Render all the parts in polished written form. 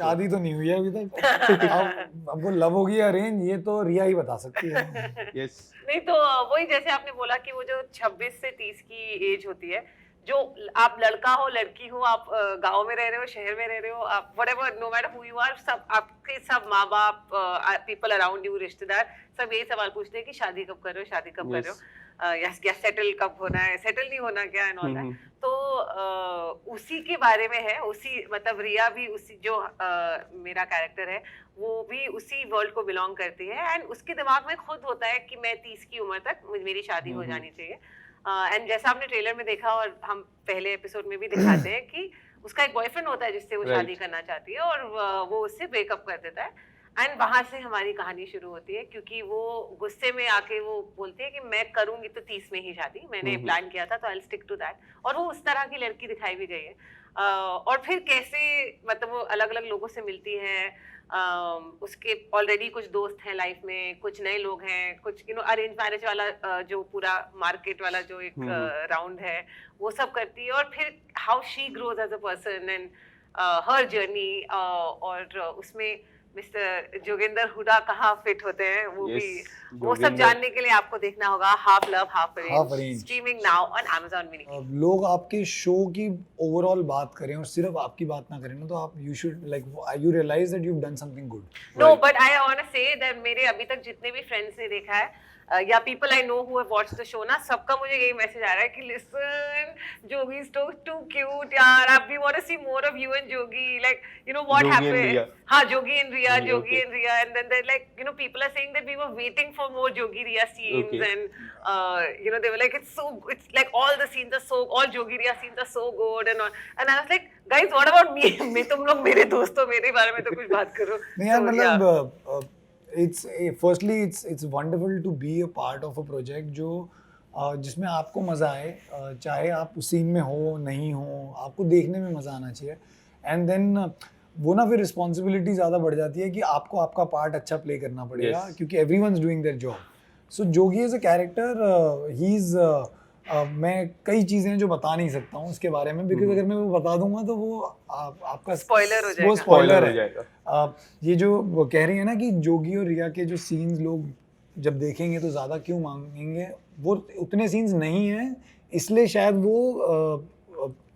शादी तो नहीं हुई है अभी तक। अब वो लव होगी या अरेंज, ये तो रिया ही बता सकती है। यस नहीं तो वही जैसे आपने बोला कि वो जो 26 से 30 की एज होती है, जो आप लड़का हो लड़की हो, आप गांव में रह रहे हो शहर में रह रहे हो, आप whatever, no matter who you are, सब आपके सब माँ बाप, पीपल अराउंड यू, रिश्तेदार, सब यही सवाल पूछते हैं कि शादी कब कर रहे हो, शादी कब कर रहे हो, या सेटल कब होना है, सेटल नहीं होना क्या एंड ऑल दैट। तो उसी के बारे में है, उसी मतलब रिया भी उसी जो मेरा कैरेक्टर है वो भी उसी वर्ल्ड को बिलोंग करती है, एंड उसके दिमाग में खुद होता है कि मैं 30 की उम्र तक मेरी शादी हो जानी चाहिए। एंड जैसा आपने ट्रेलर में देखा और हम पहले एपिसोड में भी दिखाते हैं कि उसका एक बॉयफ्रेंड होता है जिससे वो शादी करना चाहती है, और वो उससे ब्रेकअप कर देता है। एंड वहां से हमारी कहानी शुरू होती है, क्योंकि वो गुस्से में आके वो बोलती है कि मैं करूंगी तो 30 में ही शादी, मैंने प्लान किया था तो I will stick to that. और वो उस तरह की लड़की दिखाई भी गई है। और फिर कैसे मतलब वो अलग अलग लोगों से मिलती है, उसके ऑलरेडी कुछ दोस्त हैं लाइफ में, कुछ नए लोग हैं, कुछ अरेंज मैरिज वाला जो पूरा मार्केट वाला जो एक राउंड है वो सब करती है, और फिर how she grows as a person and her journey. और उसमें मिस्टर जोगिंदर हुडा कहाँ फिट होते हैं वो भी, वो सब जानने के लिए आपको देखना होगा half love half arrange, streaming now on Amazon Mini। लोग आपके शो की ओवरऑल बात करें और सिर्फ आपकी बात ना करें ना, तो आप you should like you realize that you have done something good. No but I want to say that मेरे अभी तक जितने भी फ्रेंड्स ने देखा है या people I know who have watched the show ना, सबका मुझे यही मैसेज आ रहा है कि listen Jogi is too cute यार, I we want to see more of you and Jogi, like you know what happened. हाँ, Jogi and Riya, Jogi and Riya, and then they like you know people are saying that we were waiting for more Jogi Riya scenes, and you no they were like it's like all the scenes are so, all Jogi Riya scenes are so good and I was like guys what about me, मैं तुम लोग मेरे दोस्तों मेरे बारे में तो कुछ बात करो। नहीं यार, मतलब firstly it's wonderful to be a part of a project जो जिसमें आपको मज़ा आए, चाहे आप उस सीन में हो नहीं हो, आपको देखने में मज़ा आना चाहिए। एंड देन वो ना फिर रिस्पॉन्सिबिलिटी ज़्यादा बढ़ जाती है कि आपको आपका पार्ट अच्छा प्ले करना पड़ेगा, क्योंकि everyone is doing their job. So Jogi as a character he is मैं कई चीज़ें जो बता नहीं सकता हूँ उसके बारे में, बिकॉज अगर मैं वो बता दूंगा तो वो आपका स्पॉइलर हो जाएगा। वो स्पॉइलर है। ये जो वो कह रही है ना कि जोगी और रिया के जो सीन्स लोग जब देखेंगे तो ज़्यादा क्यों मांगेंगे, वो उतने सीन्स नहीं हैं, इसलिए शायद वो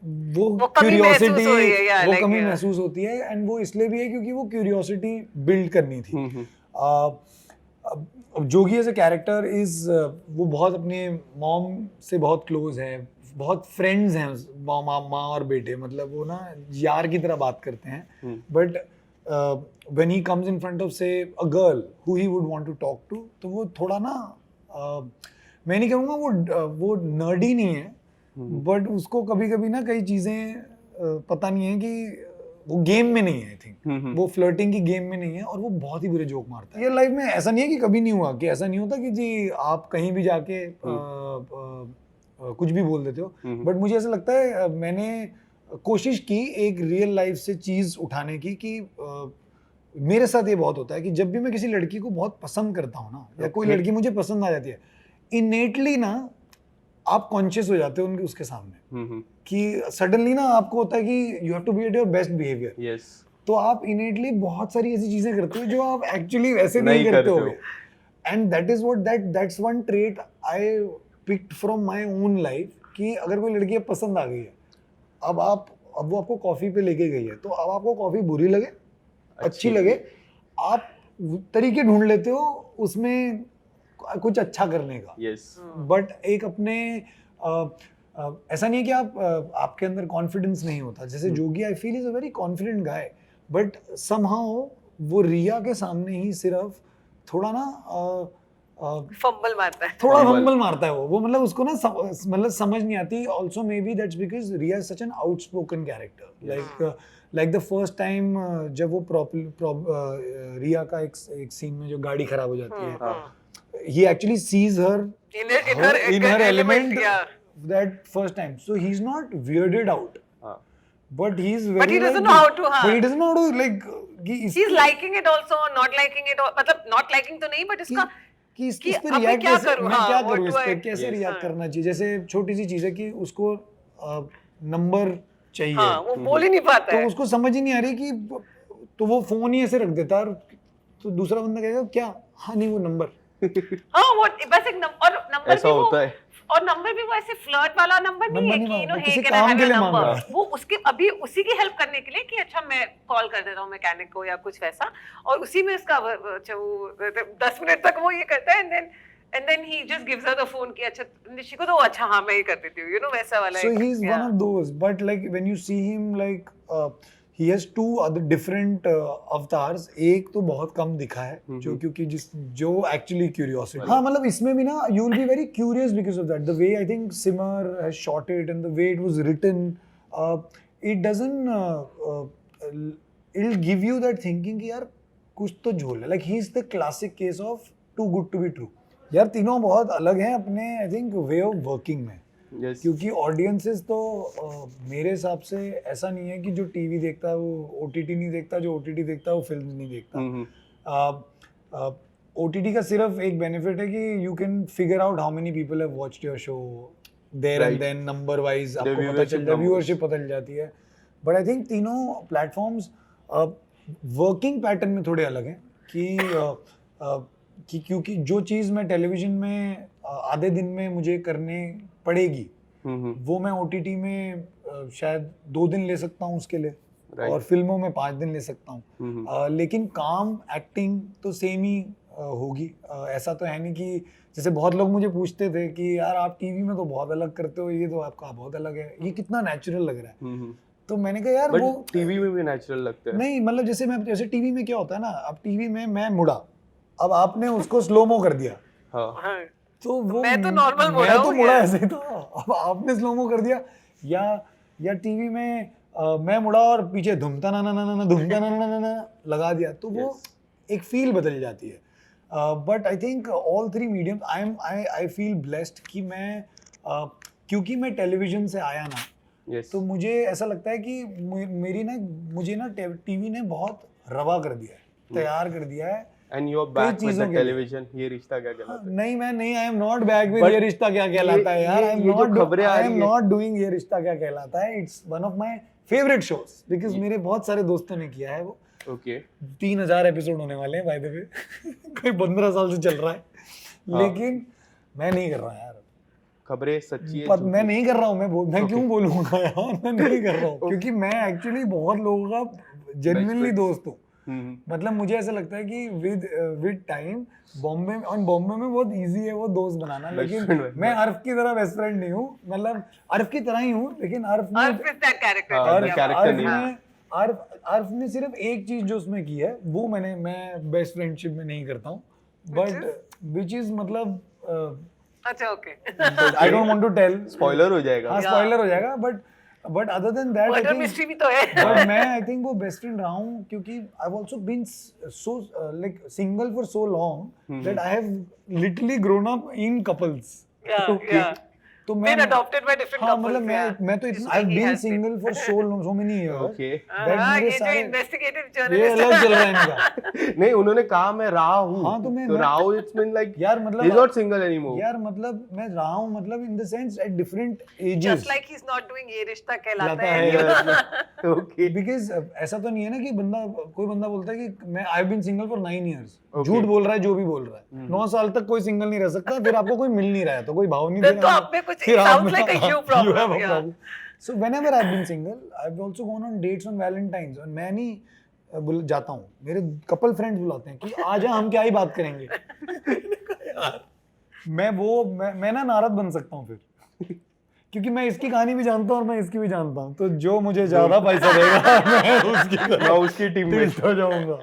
क्यूरियोसिटी वो कमी महसूस होती है। एंड वो इसलिए भी है क्योंकि वो क्यूरियोसिटी बिल्ड करनी थी। जोगी एज अ कैरेक्टर इज वो बहुत अपने मॉम से बहुत क्लोज है, बहुत फ्रेंड्स हैं माँ और बेटे, मतलब वो ना यार की तरह बात करते हैं। But when he comes in front of say a girl who he would want to talk to, तो वो थोड़ा ना मैं नहीं कहूँगा वो नर्डी नहीं है, बट उसको कभी कभी ना कई चीज़ें पता नहीं है कि वो गेम में नहीं है। आई थिंक वो फ्लर्टिंग की गेम में नहीं है, और वो बहुत ही बुरे जोक मारता है। ये लाइफ में ऐसा नहीं है कि कभी नहीं हुआ, कि ऐसा नहीं होता कि जी आप कहीं भी जाके कुछ भी बोल देते हो। बट मुझे ऐसा लगता है मैंने कोशिश की एक रियल लाइफ से चीज़ उठाने की, कि मेरे साथ ये बहुत होता है कि जब भी मैं किसी लड़की को बहुत पसंद करता हूँ ना, या कोई लड़की मुझे पसंद आ जाती है, इनेटली ना आप कॉन्शियस हो जाते हो उसके सामने, कि सडनली ना आपको होता है कि you have to be at your best behaviour. तो आप इनेटली बहुत सारी ऐसी चीजें करते हो जो आप एक्चुअली वैसे नहीं करते हो। And that is what that's one trait I picked from my own life, कि अगर कोई लड़की पसंद आ गई है, अब वो आपको कॉफी पे लेके गई है, तो अब आपको कॉफी बुरी लगे अच्छी लगे, आप तरीके ढूंढ लेते हो उसमें कुछ अच्छा करने का। बट एक अपने ऐसा नहीं है कि आपके अंदर कॉन्फिडेंस नहीं होता। जैसे Jogi I feel is a very confident guy, but somehow वो रिया के सामने ही सिर्फ थोड़ा ना फंबल मारता है, थोड़ा फंबल मारता है वो मतलब उसको ना मतलब समझ नहीं आती। Also maybe that's because Riya is such an outspoken character. Like the first time जब वो रिया का एक सीन में जो गाड़ी खराब हो जाती है, he actually sees her in her element that first time, so he's not weirded out, but he's very, but he doesn't know how to, but he doesn't know how to like he's liking it also, not liking it, मतलब not liking तो नहीं, but इसका कि इस पे react कैसे करूं, इस पे कैसे रिएक्ट करना चाहिए। जैसे छोटी सी चीज है कि उसको नंबर चाहिए, वो बोल ही नहीं पाता है, तो उसको समझ ही नहीं आ रही कि तो वो फोन ही ऐसे रख देता है और तो दूसरा बंदा कहेगा क्या, हाँ नहीं वो नंबर, हाँ वो बस एक नंबर, और नंबर ऐसा भी वो, होता है। और नंबर भी वो ऐसे फ्लर्ट वाला नंबर नहीं है नंबर कि नहीं यू नो मांगा, हे किसी कैन काम आई हैव के योर लिए मांग रहा नंबर, है। वो उसके अभी उसी की हेल्प करने के लिए कि अच्छा मैं कॉल कर देता हूँ मैकेनिक को या कुछ वैसा, और उसी में उसका अच्छा वो 10 मिनट तक वो ये करता है, and then he just gives her the phone कि अच्छा निशी को तो अच्छा हाँ मैं ही कर देती हूँ, यू नो वैसा वाला So एक, he's one yeah. of those, but like when you see him, like he has two other different avatars. एक तो बहुत कम दिखा है जो क्योंकि जो actually curiosity. हाँ मतलब इसमें भी ना you will be very curious because of that. The way I think Simar has shot it and the way it was written, it doesn't it'll give you that thinking कि यार कुछ तो झोल है. Like he's the classic case of too good to be true. यार तीनों बहुत अलग हैं अपने I think way of working में. Yes. क्योंकि ऑडियंसेस तो मेरे हिसाब से ऐसा नहीं है कि जो टीवी देखता है वो ओटीटी नहीं देखता, जो ओटीटी देखता है वो फिल्म नहीं देखता. ओटीटी का सिर्फ एक बेनिफिट है कि you can figure out how many people have watched your show there and then number wise आपको पता चल जाता है, व्यूअरशिप पता चल जाती है. बट आई थिंक तीनों प्लेटफॉर्म्स वर्किंग पैटर्न में थोड़े अलग हैं कि क्योंकि जो चीज़ मैं टेलीविजन में आधे दिन में मुझे करने पड़ेगी वो मैं ओटीटी में शायद 2 दिन ले सकता हूँ उसके लिए, और फिल्मों में 5 दिन ले सकता हूँ. लेकिन काम एक्टिंग तो सेम ही होगी. ऐसा तो है नहीं कि जैसे बहुत लोग मुझे पूछते थे कि यार आप टीवी में तो बहुत अलग करते हो, ये तो आपका बहुत अलग है, ये कितना नेचुरल लग रहा है. तो मैंने कहा यार वो टीवी में भी नेचुरल लगता है. नहीं मतलब जैसे टीवी में क्या होता है ना, अब टीवी में मैं मुड़ा, अब आपने उसको स्लोमो कर दिया, हाँ. तो वो मैं तो नॉर्मल मुड़ा मैं तो हूँ मुड़ा यार. ऐसे ही था, अब आपने स्लोमो कर दिया. या टीवी में मैं मुड़ा और पीछे धुमता ना ना ना ना धुमता ना ना ना ना लगा दिया, तो वो एक फील बदल जाती है. But I think all 3 medium I feel blessed कि मैं क्योंकि मैं टेलीविजन से आया ना, तो मुझे ऐसा लगता है कि मुझे ना टीवी ने बहुत रवा कर दिया है, तैयार कर दिया है. And you're back with the television. ये रिश्ता क्या कहलाता है? नहीं मैं नहीं, I am not back with ये रिश्ता क्या कहलाता है यार. I am not doing ये रिश्ता क्या कहलाता है. It's one of my favorite shows because मेरे बहुत सारे दोस्तों ने किया है वो. Okay. 3000 एपिसोड होने वाले हैं by the way. कोई 15 साल से चल रहा है, लेकिन मैं नहीं कर रहा यार. खबरें सच्ची है. मैं नहीं कर रहा हूँ. मैं क्यों बोलूँगा यार, मैं नहीं कर रहा हूँ क्योंकि मैं एक्चुअली बहुत लोगों का जेन्युइनली दोस्त हूँ. मतलब मुझे ऐसा लगता है कि विद टाइम बॉम्बे में बहुत इजी है वो दोस्त बनाना, लेकिन मैं अर्फ की तरह बेस्ट फ्रेंड नहीं हूँ. मतलब अर्फ की तरह ही हूँ, लेकिन अर्फ ने सिर्फ एक चीज जो उसमें की है वो मैं बेस्ट फ्रेंडशिप में नहीं करता हूँ, बट विच इज मतलब अच्छा okay I don't want to tell, spoiler हो जाएगा. हाँ स्पॉइलर हो जाएगा, but other than that murder mystery भी तो है. बट मैं आई थिंक वो बेस्ट फ्रेंड रहा हूँ क्योंकि I have also been so like single for so long that I have literally grown up in couples. तो मैं adopted by different हाँ couples, मतलब मैं तो इतना I have been single for so many years. Okay. That मेरे ये जो सारे इन्वेस्टिगेटिव ये जर्नलिस्ट अलग चल रहा है इनका. नहीं उन्होंने कहा मैं रहा हूँ. हाँ, तो मैं रहा हूँ. It's been like यार मतलब he's not single anymore. यार मतलब मैं रहा हूँ मतलब in the sense at different ages. just like he's not doing ये रिश्ता कहलाता है. Okay. बिकॉज ऐसा तो नहीं है ना कि कोई बंदा बोलता है कि मैं I have been single for 9 years. झूठ बोल रहा है जो भी बोल रहा है. 9 साल तक कोई सिंगल नहीं रह सकता, फिर आपको कोई मिल नहीं रहा है तो कोई भाव नहीं दे तो रहा. आप में कुछ sounds like a you problem. So whenever I've been single, I've also gone on dates on Valentine's. और मैं नहीं जाता हूँ, मेरे कपल फ्रेंड्स बुलाते हैं कि आजा हम क्या ही बात करेंगे. मैं ना नारद बन सकता हूँ फिर, क्योंकि मैं इसकी कहानी भी जानता हूँ और मैं इसकी भी जानता हूँ, तो जो मुझे ज्यादा पैसा देगा मैं उसकी टीम में हो जाऊंगा.